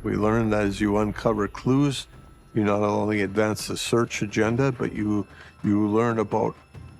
We learned that as you uncover clues, you not only advance the search agenda, but you learn about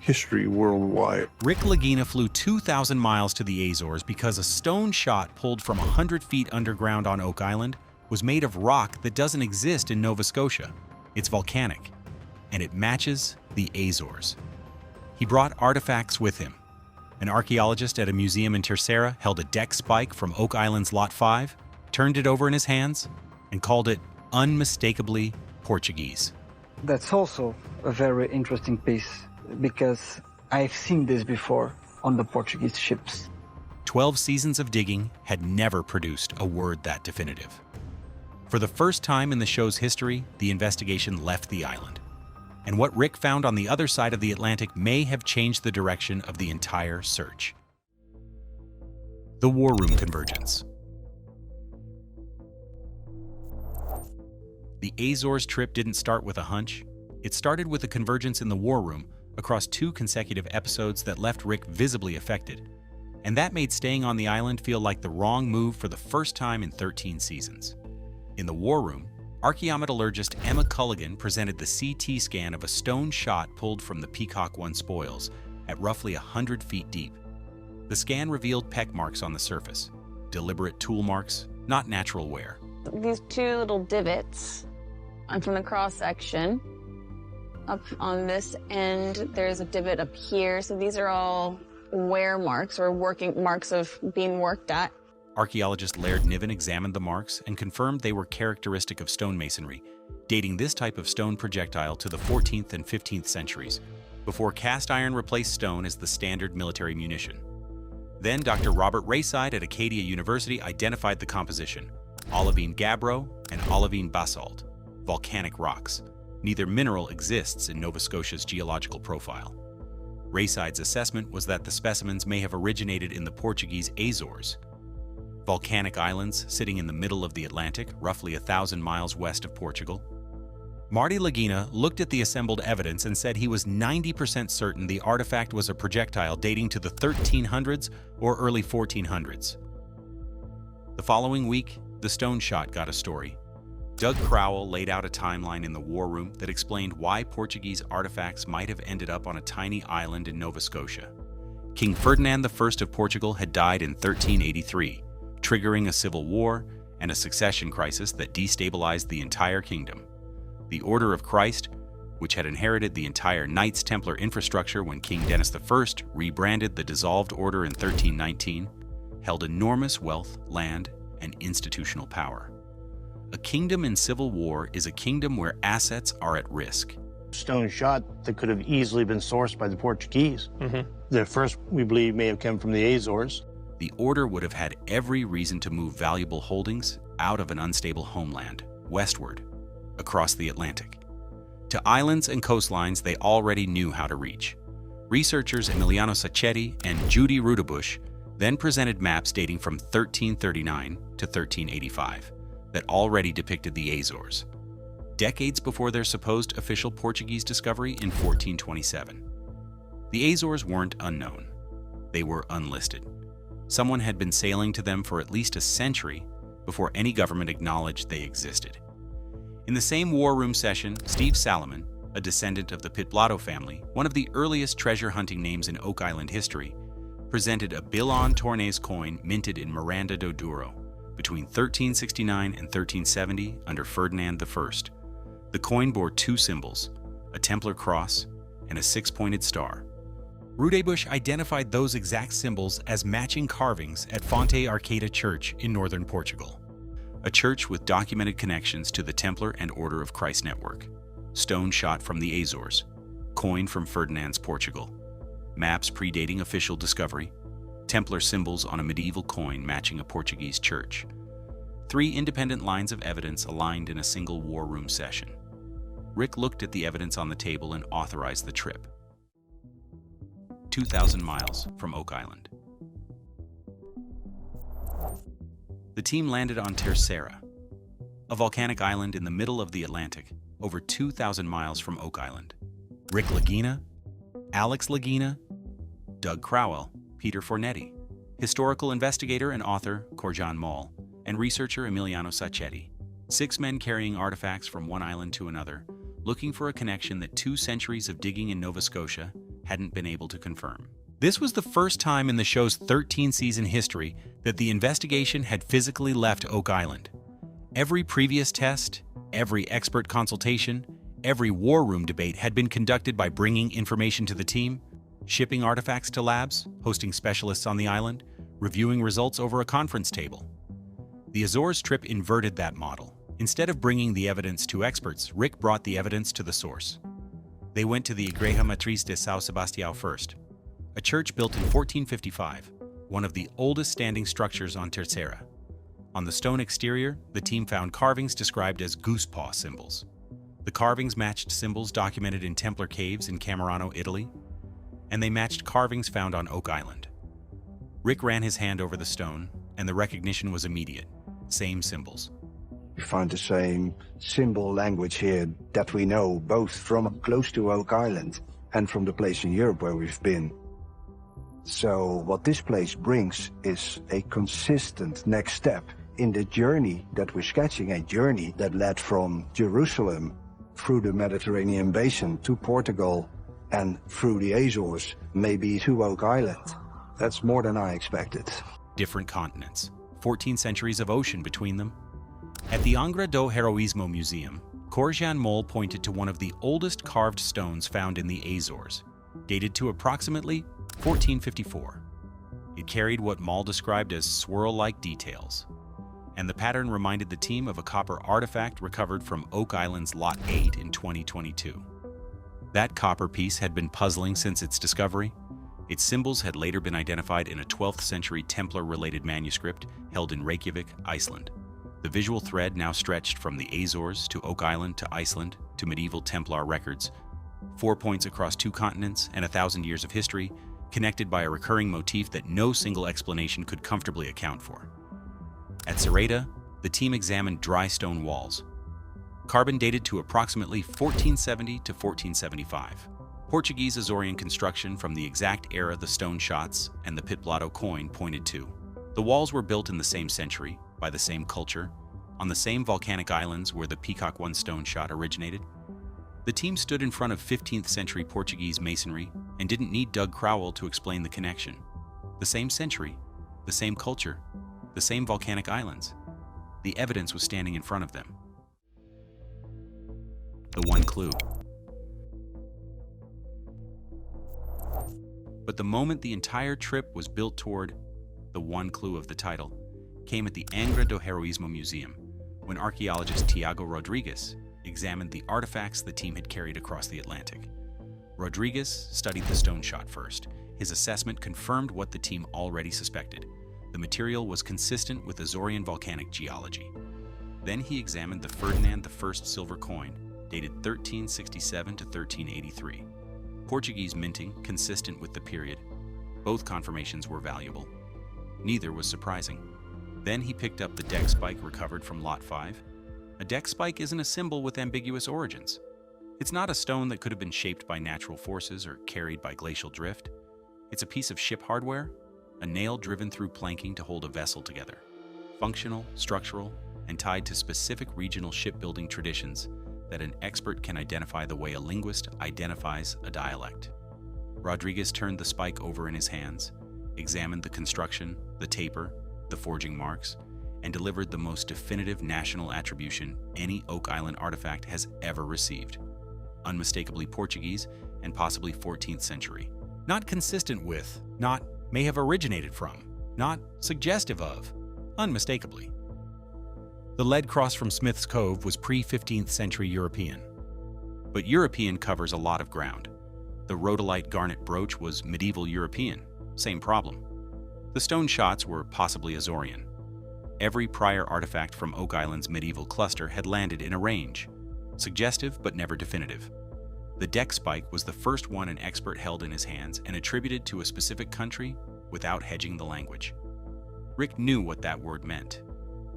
history worldwide. Rick Lagina flew 2,000 miles to the Azores because a stone shot pulled from 100 feet underground on Oak Island was made of rock that doesn't exist in Nova Scotia. It's volcanic, and it matches the Azores. He brought artifacts with him. An archaeologist at a museum in Terceira held a deck spike from Oak Island's Lot 5, turned it over in his hands, and called it Unmistakably Portuguese. That's also a very interesting piece, because I've seen this before on the Portuguese ships. 12 seasons of digging had never produced a word that definitive. For the first time in the show's history, the investigation left the island. And what Rick found on the other side of the Atlantic may have changed the direction of the entire search. The War Room Convergence. The Azores trip didn't start with a hunch. It started with a convergence in the War Room across 2 consecutive episodes that left Rick visibly affected. And that made staying on the island feel like the wrong move for the first time in 13 seasons. In the War Room, archaeometallurgist Emma Culligan presented the CT scan of a stone shot pulled from the Peacock 1 spoils at roughly 100 feet deep. The scan revealed peck marks on the surface, deliberate tool marks, not natural wear. These 2 little divots from the cross-section. Up on this end, there's a divot up here. So these are all wear marks or working marks of being worked at. Archaeologist Laird Niven examined the marks and confirmed they were characteristic of stonemasonry, dating this type of stone projectile to the 14th and 15th centuries, before cast iron replaced stone as the standard military munition. Then Dr. Robert Rayside at Acadia University identified the composition: olivine gabbro and olivine basalt, volcanic rocks. Neither mineral exists in Nova Scotia's geological profile. Rayside's assessment was that the specimens may have originated in the Portuguese Azores, volcanic islands sitting in the middle of the Atlantic, roughly 1,000 miles west of Portugal. Marty Lagina looked at the assembled evidence and said he was 90% certain the artifact was a projectile dating to the 1300s or early 1400s. The following week, the stone shot got a story. Doug Crowell laid out a timeline in the War Room that explained why Portuguese artifacts might have ended up on a tiny island in Nova Scotia. King Ferdinand I of Portugal had died in 1383, triggering a civil war and a succession crisis that destabilized the entire kingdom. The Order of Christ, which had inherited the entire Knights Templar infrastructure when King Denis I rebranded the dissolved order in 1319, held enormous wealth, land, and institutional power. A kingdom in civil war is a kingdom where assets are at risk. Stone shot that could have easily been sourced by the Portuguese. The first, we believe, may have come from the Azores. The order would have had every reason to move valuable holdings out of an unstable homeland, westward, across the Atlantic, to islands and coastlines they already knew how to reach. Researchers Emiliano Sacchetti and Judy Rudebush then presented maps dating from 1339 to 1385 that already depicted the Azores, decades before their supposed official Portuguese discovery in 1427. The Azores weren't unknown. They were unlisted. Someone had been sailing to them for at least a century before any government acknowledged they existed. In the same War Room session, Steve Salomon, a descendant of the Pitblado family, one of the earliest treasure hunting names in Oak Island history, presented a Bilon Tornes coin minted in Miranda do Douro between 1369 and 1370 under Ferdinand I. The coin bore 2 symbols, a Templar cross and a 6-pointed star. Rudebush identified those exact symbols as matching carvings at Fonte Arcada Church in northern Portugal, a church with documented connections to the Templar and Order of Christ network. Stone shot from the Azores, coin from Ferdinand's Portugal, maps predating official discovery, Templar symbols on a medieval coin matching a Portuguese church. 3 independent lines of evidence aligned in a single War Room session. Rick looked at the evidence on the table and authorized the trip. 2,000 miles from Oak Island. The team landed on Terceira, a volcanic island in the middle of the Atlantic, over 2,000 miles from Oak Island. Rick Lagina, Alex Lagina, Doug Crowell, Peter Fornetti, historical investigator and author Korjan Mall, and researcher Emiliano Sacchetti. 6 men carrying artifacts from one island to another, looking for a connection that 2 centuries of digging in Nova Scotia hadn't been able to confirm. This was the first time in the show's 13-season history that the investigation had physically left Oak Island. Every previous test, every expert consultation, every war room debate had been conducted by bringing information to the team, shipping artifacts to labs, hosting specialists on the island, reviewing results over a conference table. The Azores trip inverted that model. Instead of bringing the evidence to experts, Rick brought the evidence to the source. They went to the Igreja Matriz de São Sebastião first, a church built in 1455, one of the oldest standing structures on Terceira. On the stone exterior, the team found carvings described as goose paw symbols. The carvings matched symbols documented in Templar caves in Camerano, Italy, and they matched carvings found on Oak Island. Rick ran his hand over the stone, and the recognition was immediate. Same symbols. We find the same symbol language here that we know both from close to Oak Island and from the place in Europe where we've been. So what this place brings is a consistent next step in the journey that we're sketching, a journey that led from Jerusalem through the Mediterranean basin to Portugal and through the Azores, maybe to Oak Island. That's more than I expected. Different continents, 14 centuries of ocean between them. At the Angra do Heroísmo Museum, Corjan Mol pointed to one of the oldest carved stones found in the Azores, dated to approximately 1454. It carried what Mol described as swirl-like details, and the pattern reminded the team of a copper artifact recovered from Oak Island's Lot 8 in 2022. That copper piece had been puzzling since its discovery. Its symbols had later been identified in a 12th century Templar-related manuscript held in Reykjavik, Iceland. The visual thread now stretched from the Azores to Oak Island to Iceland to medieval Templar records, 4 points across 2 continents and 1,000 years of history, connected by a recurring motif that no single explanation could comfortably account for. At Terceira, the team examined dry stone walls, carbon dated to approximately 1470 to 1475. Portuguese Azorean construction from the exact era the stone shots and the Pitblado coin pointed to. The walls were built in the same century, by the same culture, on the same volcanic islands where the Peacock 1 stone shot originated. The team stood in front of 15th century Portuguese masonry and didn't need Doug Crowell to explain the connection. The same century, the same culture, the same volcanic islands. The evidence was standing in front of them. The one clue. But the moment the entire trip was built toward the one clue of the title came at the Angra do Heroísmo Museum, when archaeologist Tiago Rodrigues examined the artifacts the team had carried across the Atlantic. Rodrigues studied the stone shot first. His assessment confirmed what the team already suspected. The material was consistent with Azorean volcanic geology. Then he examined the Ferdinand I silver coin, dated 1367 to 1383. Portuguese minting consistent with the period. Both confirmations were valuable. Neither was surprising. Then he picked up the deck spike recovered from Lot 5. A deck spike isn't a symbol with ambiguous origins. It's not a stone that could have been shaped by natural forces or carried by glacial drift. It's a piece of ship hardware, a nail driven through planking to hold a vessel together. Functional, structural, and tied to specific regional shipbuilding traditions that an expert can identify the way a linguist identifies a dialect. Rodrigues turned the spike over in his hands, examined the construction, the taper, the forging marks, and delivered the most definitive national attribution any Oak Island artifact has ever received. Unmistakably Portuguese and possibly 14th century. Not consistent with, not may have originated from, not suggestive of, unmistakably. The lead cross from Smith's Cove was pre-15th century European. But European covers a lot of ground. The rhodolite garnet brooch was medieval European, same problem. The stone shots were possibly Azorean. Every prior artifact from Oak Island's medieval cluster had landed in a range, suggestive but never definitive. The deck spike was the first one an expert held in his hands and attributed to a specific country without hedging the language. Rick knew what that word meant.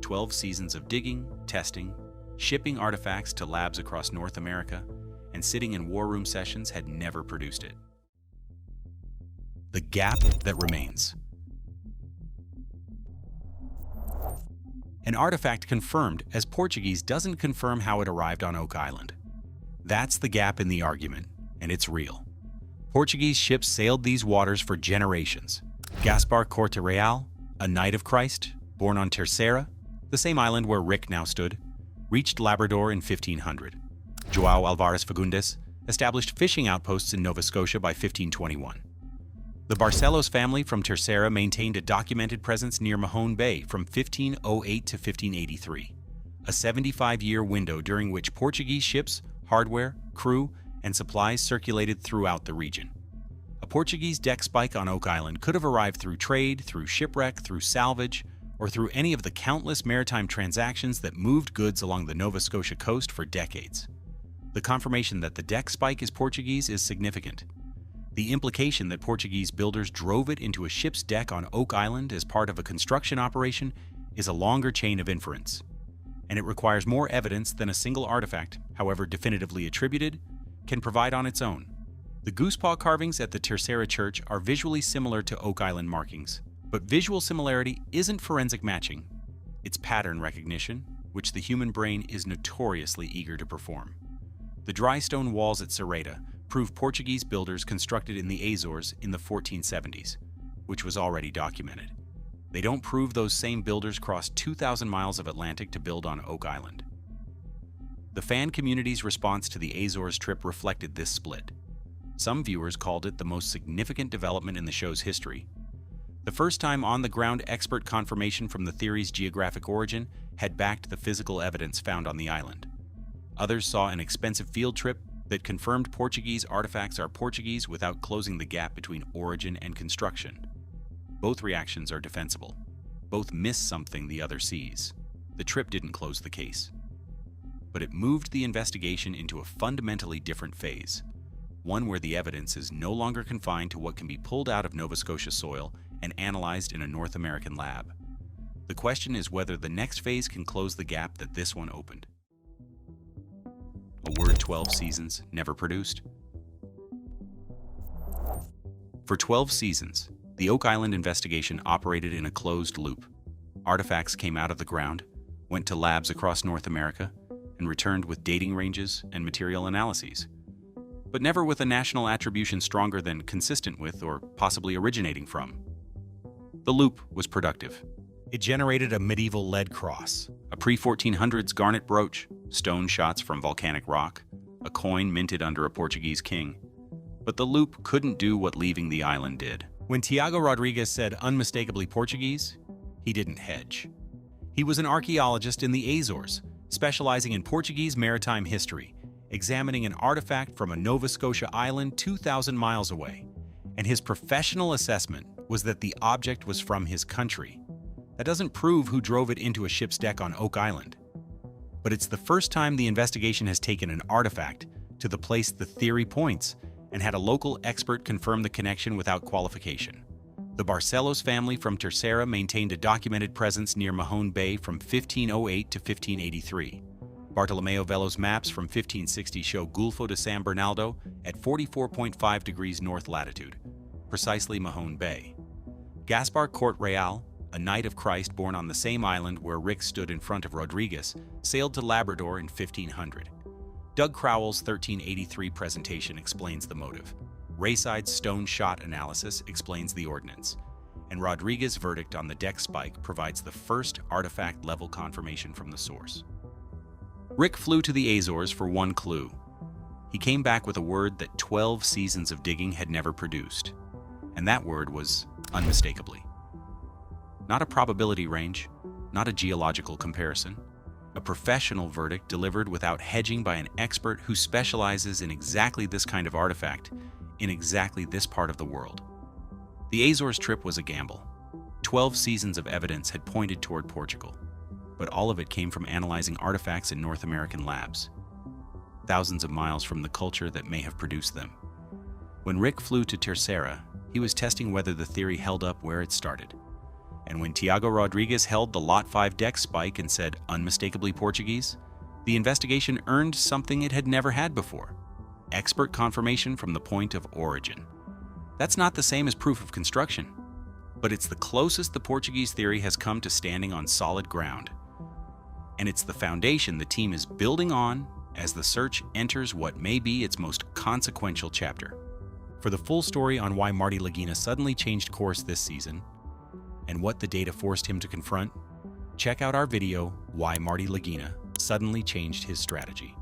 12 seasons of digging, testing, shipping artifacts to labs across North America, and sitting in war room sessions had never produced it. The gap that remains. An artifact confirmed, as Portuguese doesn't confirm how it arrived on Oak Island. That's the gap in the argument, and it's real. Portuguese ships sailed these waters for generations. Gaspar Corte Real, a Knight of Christ, born on Terceira, the same island where Rick now stood, reached Labrador in 1500. João Alvares Fagundes established fishing outposts in Nova Scotia by 1521. The Barcelos family from Terceira maintained a documented presence near Mahone Bay from 1508 to 1583, a 75-year window during which Portuguese ships, hardware, crew, and supplies circulated throughout the region. A Portuguese deck spike on Oak Island could have arrived through trade, through shipwreck, through salvage, or through any of the countless maritime transactions that moved goods along the Nova Scotia coast for decades. The confirmation that the deck spike is Portuguese is significant. The implication that Portuguese builders drove it into a ship's deck on Oak Island as part of a construction operation is a longer chain of inference, and it requires more evidence than a single artifact, however definitively attributed, can provide on its own. The goosepaw carvings at the Terceira church are visually similar to Oak Island markings, but visual similarity isn't forensic matching. It's pattern recognition, which the human brain is notoriously eager to perform. The dry stone walls at Terceira prove Portuguese builders constructed in the Azores in the 1470s, which was already documented. They don't prove those same builders crossed 2,000 miles of Atlantic to build on Oak Island. The fan community's response to the Azores trip reflected this split. Some viewers called it the most significant development in the show's history. The first time on-the-ground expert confirmation from the theory's geographic origin had backed the physical evidence found on the island. Others saw an expensive field trip that confirmed Portuguese artifacts are Portuguese without closing the gap between origin and construction. Both reactions are defensible. Both miss something the other sees. The trip didn't close the case, but it moved the investigation into a fundamentally different phase, one where the evidence is no longer confined to what can be pulled out of Nova Scotia soil and analyzed in a North American lab. The question is whether the next phase can close the gap that this one opened. A word 12 seasons never produced. For 12 seasons, the Oak Island investigation operated in a closed loop. Artifacts came out of the ground, went to labs across North America, and returned with dating ranges and material analyses, but never with a national attribution stronger than consistent with or possibly originating from. The loop was productive. It generated a medieval lead cross, a pre-1400s garnet brooch, stone shots from volcanic rock, a coin minted under a Portuguese king. But the loop couldn't do what leaving the island did. When Tiago Rodrigues said unmistakably Portuguese, he didn't hedge. He was an archaeologist in the Azores, specializing in Portuguese maritime history, examining an artifact from a Nova Scotia island 2,000 miles away, and his professional assessment was that the object was from his country. That doesn't prove who drove it into a ship's deck on Oak Island, but it's the first time the investigation has taken an artifact to the place the theory points and had a local expert confirm the connection without qualification. The Barcelos family from Terceira maintained a documented presence near Mahone Bay from 1508 to 1583. Bartolomeo Velo's maps from 1560 show Gulfo de San Bernardo at 44.5 degrees north latitude, precisely Mahone Bay. Gaspar Corte Real, a Knight of Christ born on the same island where Rick stood in front of Rodrigues, sailed to Labrador in 1500. Doug Crowell's 1383 presentation explains the motive. Rayside's stone shot analysis explains the ordnance, and Rodrigues' verdict on the deck spike provides the first artifact-level confirmation from the source. Rick flew to the Azores for one clue. He came back with a word that 12 seasons of digging had never produced, and that word was unmistakably. Not a probability range, not a geological comparison. A professional verdict delivered without hedging by an expert who specializes in exactly this kind of artifact in exactly this part of the world. The Azores trip was a gamble. 12 seasons of evidence had pointed toward Portugal, but all of it came from analyzing artifacts in North American labs, thousands of miles from the culture that may have produced them. When Rick flew to Terceira, he was testing whether the theory held up where it started. And when Tiago Rodrigues held the Lot 5 deck spike and said unmistakably Portuguese, the investigation earned something it had never had before: expert confirmation from the point of origin. That's not the same as proof of construction, but it's the closest the Portuguese theory has come to standing on solid ground. And it's the foundation the team is building on as the search enters what may be its most consequential chapter. For the full story on why Marty Lagina suddenly changed course this season and what the data forced him to confront, check out our video, Why Marty Lagina Suddenly Changed His Strategy.